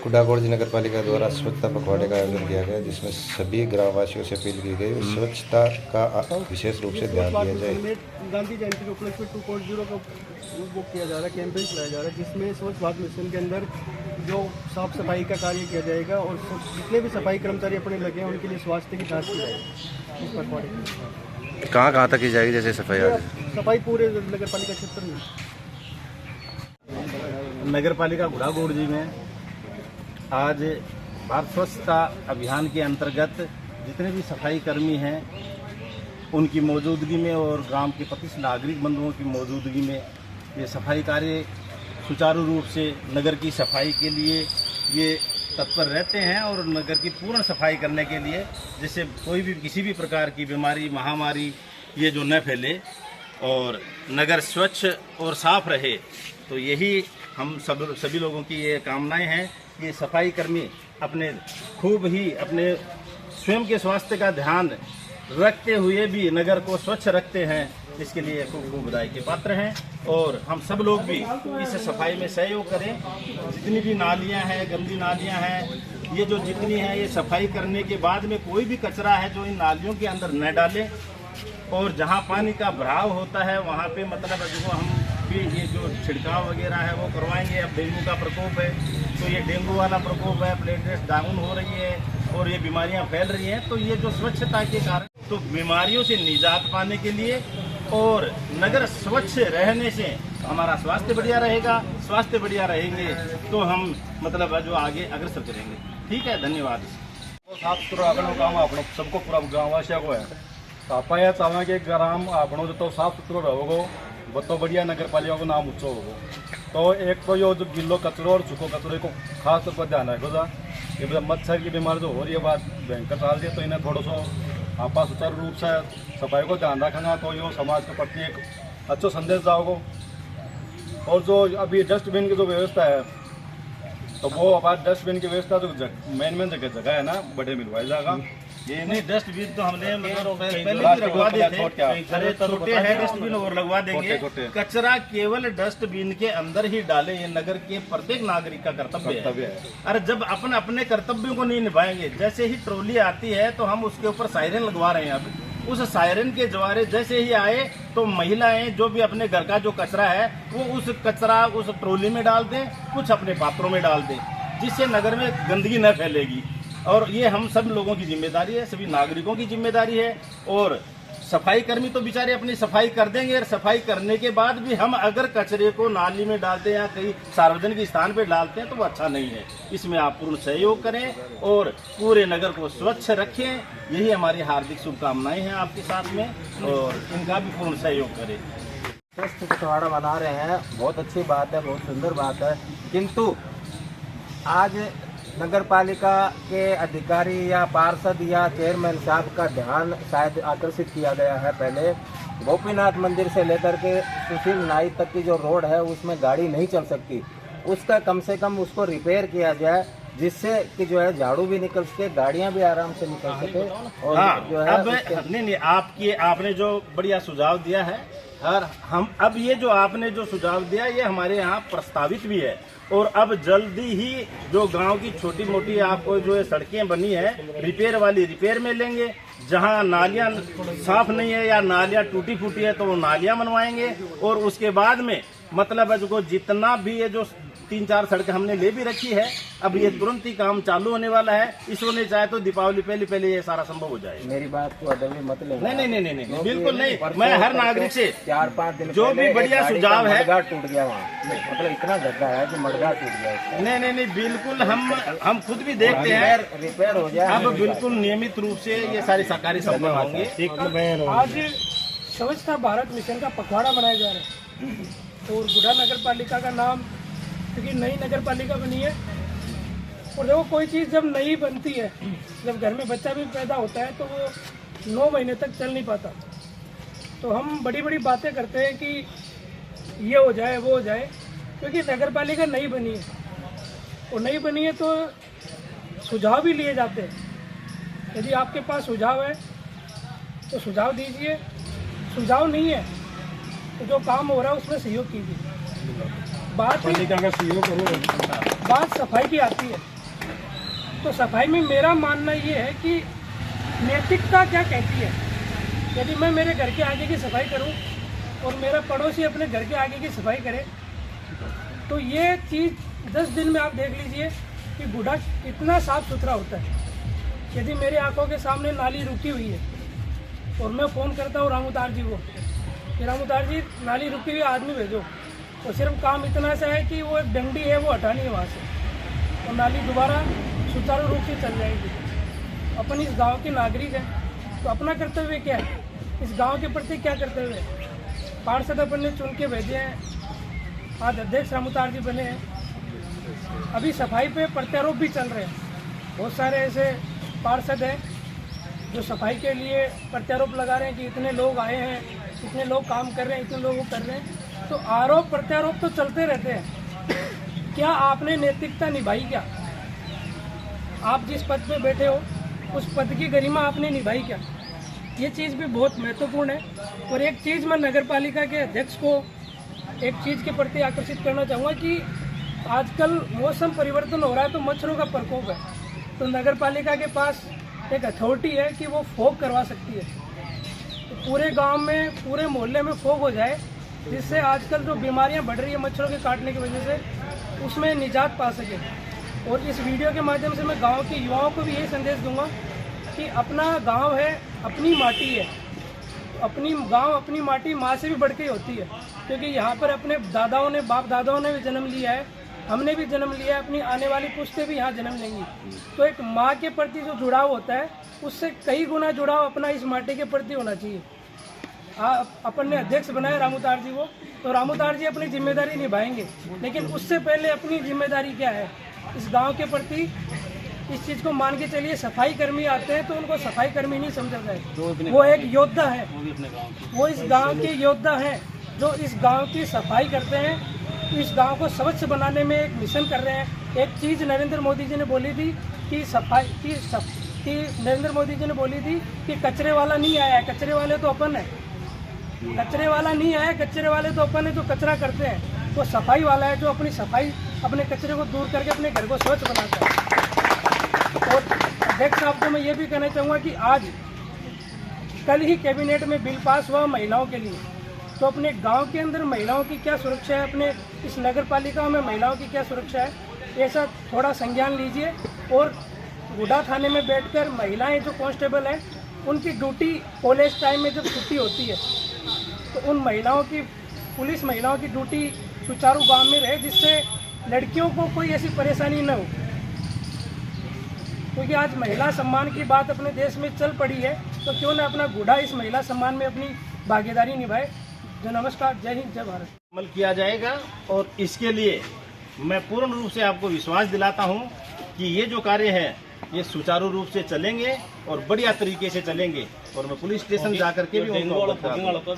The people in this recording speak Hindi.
कुडाकोट नगर पालिका द्वारा स्वच्छता पखवाड़े का आयोजन किया गया, जिसमें सभी ग्रामवासियों से अपील की गई स्वच्छता का विशेष रूप से ध्यान दिया जाए। गांधी जयंती के उपलक्ष्य में 2.0 का वो किया जा रहा है, कैंपेन चलाया जा रहा है, जिसमें स्वच्छ भारत मिशन के अंदर जो साफ सफाई का कार्य किया जाएगा और जितने भी सफाई कर्मचारी अपने लगे हैं उनके लिए स्वास्थ्य की जाँच की जाएगी। इस पखवाड़े की कहाँ तक की जाएगी जैसे सफाई पूरे नगर पालिका क्षेत्र में। नगर पालिका कुडाकोट में आज भारत स्वच्छता अभियान के अंतर्गत जितने भी सफाई कर्मी हैं उनकी मौजूदगी में और ग्राम के 25 नागरिक बंधुओं की मौजूदगी में ये सफाई कार्य सुचारू रूप से नगर की सफाई के लिए ये तत्पर रहते हैं और नगर की पूर्ण सफाई करने के लिए, जिससे कोई भी किसी भी प्रकार की बीमारी महामारी ये जो न फैले और नगर स्वच्छ और साफ रहे। तो यही हम सभी लोगों की ये कामनाएं हैं कि सफाई कर्मी अपने खूब ही अपने स्वयं के स्वास्थ्य का ध्यान रखते हुए भी नगर को स्वच्छ रखते हैं। इसके लिए खूब बधाई के पात्र हैं और हम सब लोग भी इस सफाई में सहयोग करें। जितनी भी नालियां हैं, गंदी नालियां हैं, ये जो जितनी हैं, ये सफाई करने के बाद में कोई भी कचरा है जो इन नालियों के अंदर न डालें और जहां पानी का बहाव होता है वहां पे मतलब जो हम भी ये जो छिड़काव वगैरह है वो करवाएंगे। अब डेंगू का प्रकोप है तो ये डेंगू वाला प्रकोप है, प्लेटलेट्स डाउन हो रही है और ये बीमारियां फैल रही हैं। तो ये जो स्वच्छता के कारण तो बीमारियों से निजात पाने के लिए और नगर स्वच्छ रहने से हमारा स्वास्थ्य बढ़िया रहेगा। स्वास्थ्य बढ़िया रहेंगे तो हम मतलब जो आगे अग्रसर करेंगे। ठीक है, धन्यवाद। साफ सुथरा रखने काम आपको सबको पूरा गाँववासियों को है। तो आप यह चाहें कि ग्राम आपनो जो तो साफ सुथरो रहोगो वो तो बढ़िया नगर पालिका को नाम ऊँचो होगो। तो एक तो यो जो गिल्लो कचरो और सूखो कचरे को खास तौर पर ध्यान रखो जा। ये मच्छर की बीमारी जो हो रही है बात भयंकर चाल रही है, तो इन्हें थोड़ा सा आप सुचारू रूप से सफाई को ध्यान रखना तो यो समाज के प्रति एक अच्छा संदेश जाओगे। और जो अभी डस्टबिन की जो व्यवस्था है तो वो अब डस्टबिन की व्यवस्था जो मेन जगह है ना बड़े मिलवाई जाएगा। ये नहीं डस्टबिन तो हमने मतलब पहले भी लगवा दिए थे, अरे छोटे हैं डस्टबिन और लगवा देंगे। कचरा केवल डस्टबिन के अंदर ही डालें, ये नगर के प्रत्येक नागरिक का कर्तव्य है। अरे जब अपन अपने कर्तव्यों को नहीं निभाएंगे, जैसे ही ट्रॉली आती है तो हम उसके ऊपर सायरन लगवा रहे हैं। अब उस सायरन के द्वारे जैसे ही आए तो महिलाएं जो भी अपने घर का जो कचरा है वो उस कचरा उस ट्रॉली में डाल दें, कुछ अपने पात्रों में डाल दें, जिससे नगर में गंदगी न फैलेगी। और ये हम सब लोगों की जिम्मेदारी है, सभी नागरिकों की जिम्मेदारी है। और सफाई कर्मी तो बेचारे अपनी सफाई कर देंगे और सफाई करने के बाद भी हम अगर कचरे को नाली में डालते हैं या कहीं सार्वजनिक स्थान पर डालते हैं तो वो अच्छा नहीं है। इसमें आप पूर्ण सहयोग करें और पूरे नगर को स्वच्छ रखें। यही हमारी हार्दिक शुभकामनाएं हैं आपके साथ में और इनका भी पूर्ण सहयोग करें। स्वच्छ पखवाड़ा मना रहे हैं, बहुत अच्छी बात है, बहुत सुंदर बात है। किंतु आज नगर पालिका के अधिकारी या पार्षद या चेयरमैन साहब का ध्यान शायद आकर्षित किया गया है। पहले गोपीनाथ मंदिर से लेकर के सुशील नाई तक की जो रोड है उसमें गाड़ी नहीं चल सकती, उसका कम से कम उसको रिपेयर किया जाए, जिससे कि जो है झाड़ू भी निकल सके, गाड़ियां भी आराम से निकल सके। और जो है अब नहीं आपने जो बढ़िया सुझाव दिया है और हम अब ये जो आपने जो सुझाव दिया ये हमारे यहाँ प्रस्तावित भी है। और अब जल्दी ही जो गांव की छोटी मोटी आपको जो सड़कें बनी है रिपेयर वाली रिपेयर में लेंगे। जहां नालियां साफ नहीं है या नालियां टूटी फूटी है तो वो नालियां बनवाएंगे। और उसके बाद में मतलब है जो जितना भी ये जो 3-4 सड़कें हमने ले भी रखी है, अब ये तुरंत ही काम चालू होने वाला है। इसको नहीं चाहे तो दीपावली पहले ये सारा संभव हो जाए। मेरी बात को अदबी मत लेना। नहीं, बिल्कुल नहीं। मैं हर नागरिक से 4-5 दिन जो भी बढ़िया सुझाव है, मडगाड़ टूट गया वहाँ, मतलब इतना गड्ढा है कि मडगाड़ टूट गया। नहीं, बिल्कुल हम खुद भी देखते हैं रिपेयर हो जाए। अब बिल्कुल नियमित रूप से ये सारी सरकारी संभव होंगे। आज स्वच्छता भारत मिशन का पखवाड़ा मनाया जा रहा है और गुडा नगर पालिका का नाम, क्योंकि नई नगर पालिका बनी है और देखो कोई चीज़ जब नई बनती है, जब घर में बच्चा भी पैदा होता है तो वो 9 महीने तक चल नहीं पाता। तो हम बड़ी बड़ी बातें करते हैं कि ये हो जाए वो हो जाए, क्योंकि नगर पालिका नई बनी है और नई बनी है तो सुझाव भी लिए जाते हैं। यदि आपके पास सुझाव है तो सुझाव दीजिए, सुझाव नहीं है तो जो काम हो रहा है उसमें सहयोग कीजिए। बात सफाई की आती है। तो सफाई में मेरा मानना ये है कि नैतिकता क्या कहती है। यदि मैं मेरे घर के आगे की सफाई करूं और मेरा पड़ोसी अपने घर के आगे की सफाई करे, तो ये चीज़ 10 दिन में आप देख लीजिए कि बूढ़ा कितना साफ सुथरा होता है। यदि मेरे आंखों के सामने नाली रुकी हुई है और मैं फ़ोन करता हूँ रामूतार जी को कि रामूतार जी नाली रुकी हुई आदमी भेजो, तो सिर्फ काम इतना सा है कि वो एक डंडी है वो हटानी है वहाँ से, और नाली दोबारा सुचारू रूप से चल जाएगी। अपन इस गांव के नागरिक हैं, तो अपना कर्तव्य क्या है, इस गांव के प्रति क्या कर्तव्य है। पार्षद अपन ने चुन के भेजे हैं, आज अध्यक्ष रामूतार जी बने हैं। अभी सफाई पे प्रत्यारोप भी चल रहे हैं, बहुत सारे ऐसे पार्षद हैं जो सफाई के लिए प्रत्यारोप लगा रहे हैं कि इतने लोग आए हैं, इतने लोग काम कर रहे हैं, इतने लोग वो कर रहे हैं। तो आरोप प्रत्यारोप तो चलते रहते हैं, क्या आपने नैतिकता निभाई? क्या आप जिस पद पे बैठे हो उस पद की गरिमा आपने निभाई क्या? ये चीज़ भी बहुत महत्वपूर्ण है। और एक चीज़ मैं नगर पालिका के अध्यक्ष को एक चीज़ के प्रति आकर्षित करना चाहूँगा कि आजकल मौसम परिवर्तन हो रहा है तो मच्छरों का प्रकोप है, तो नगर पालिका के पास एक अथॉरिटी है कि वो फॉग करवा सकती है, तो पूरे गांव में, पूरे मोहल्ले में फॉग हो जाए, जिससे आजकल जो बीमारियां बढ़ रही है मच्छरों के काटने की वजह से, उसमें निजात पा सके। और इस वीडियो के माध्यम से मैं गांव के युवाओं को भी यही संदेश दूंगा कि अपना गांव है, अपनी माटी है, अपनी गांव, अपनी माटी माँ से भी बढ़ के होती है, क्योंकि यहाँ पर अपने दादाओं ने, बाप दादाओं ने भी जन्म लिया है, हमने भी जन्म लिया है, अपनी आने वाली पुश्तें भी यहाँ जन्म लेंगी। तो एक माँ के प्रति जो जुड़ाव होता है, उससे कई गुना जुड़ाव अपना इस माटी के प्रति होना चाहिए। अपन ने अध्यक्ष बनाया रामूतार जी को, तो रामूतार जी अपनी जिम्मेदारी निभाएंगे, लेकिन उससे पहले अपनी जिम्मेदारी क्या है इस गांव के प्रति, इस चीज़ को मान के चलिए। सफाई कर्मी आते हैं तो उनको सफाई कर्मी नहीं समझा जाए, वो एक योद्धा है, वो इस गांव के योद्धा हैं जो इस गांव की सफाई करते हैं, इस गांव को स्वच्छ बनाने में एक मिशन कर रहे हैं। एक चीज़ नरेंद्र मोदी जी ने बोली थी कि सफाई की नरेंद्र मोदी जी ने बोली थी कि कचरे वाला नहीं आया है, कचरे वाले तो अपन है, कचरे वाला नहीं आया, कचरे वाले तो अपन है जो कचरा करते हैं। वो सफाई वाला है जो अपनी सफाई, अपने कचरे को दूर करके अपने घर को स्वच्छ बनाता है। और अध्यक्ष साहब को मैं ये भी कहना चाहूँगा कि आज कल ही कैबिनेट में बिल पास हुआ महिलाओं के लिए, तो अपने गांव के अंदर महिलाओं की क्या सुरक्षा है, अपने इस नगर पालिका में महिलाओं की क्या सुरक्षा है, ऐसा थोड़ा संज्ञान लीजिए। और गुडा थाने में बैठकर महिलाएं जो कांस्टेबल हैं, उनकी ड्यूटी कॉलेज टाइम में जब छुट्टी होती है, तो उन महिलाओं की, पुलिस महिलाओं की ड्यूटी सुचारू गांव में रहे, जिससे लड़कियों को कोई ऐसी परेशानी न हो। क्योंकि आज महिला सम्मान की बात अपने देश में चल पड़ी है, तो क्यों ना अपना गुडा इस महिला सम्मान में अपनी भागीदारी निभाए। जो नमस्कार, जय हिंद, जय भारत। अमल किया जाएगा और इसके लिए मैं पूर्ण रूप से आपको विश्वास दिलाता हूं कि ये जो कार्य है ये सुचारू रूप से चलेंगे और बढ़िया तरीके से चलेंगे। और मैं पुलिस स्टेशन जाकर के भी उनको